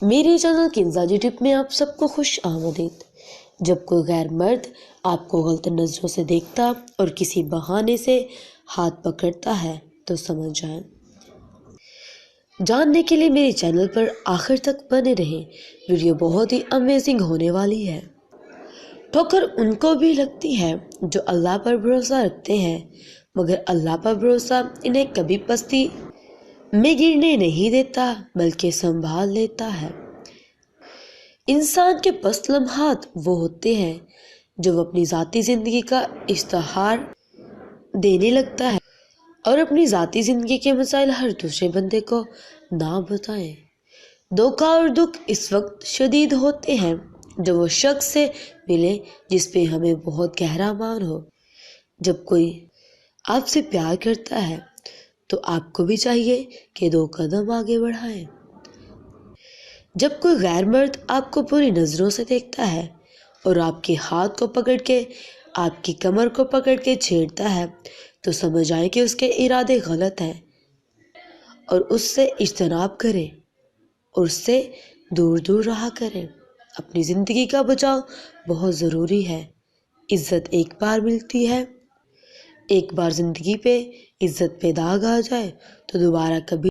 میرے چینل کنزاجی ٹپ میں آپ سب کو خوش آمدید۔ جب کوئی غیر مرد آپ کو غلط نظروں سے دیکھتا اور کسی بہانے سے ہاتھ پکڑتا ہے تو سمجھ جائیں۔ جاننے کے لیے میرے چینل پر آخر تک بنے رہیں، ویڈیو بہت ہی امیزنگ ہونے والی ہے۔ ٹھوکر ان کو بھی لگتی ہے جو اللہ پر بھروسہ رکھتے ہیں، مگر اللہ پر بھروسہ انہیں کبھی پستی میں گرنے نہیں دیتا بلکہ سنبھال لیتا ہے۔ انسان کے پست لمحات وہ ہوتے ہیں جو وہ اپنی ذاتی زندگی کا اشتہار دینے لگتا ہے اور اپنی ذاتی زندگی کے مسائل ہر دوسرے بندے کو نہ بتائیں۔ دھوکہ اور دکھ اس وقت شدید ہوتے ہیں جب وہ شخص سے ملے جس پہ ہمیں بہت گہرا مان ہو۔ جب کوئی آپ سے پیار کرتا ہے تو آپ کو بھی چاہیے کہ 2 قدم آگے بڑھائیں۔ جب کوئی غیر مرد آپ کو بری نظروں سے دیکھتا ہے اور آپ کے ہاتھ کو پکڑ کے آپ کی کمر کو پکڑ کے چھیڑتا ہے تو سمجھ جائیں کہ اس کے ارادے غلط ہیں اور اس سے اجتناب کریں اور اس سے دور دور رہا کریں۔ اپنی زندگی کا بچاؤ بہت ضروری ہے۔ عزت ایک بار ملتی ہے، ایک بار زندگی پہ عزت پہ داغ آ جائے تو دوبارہ کبھی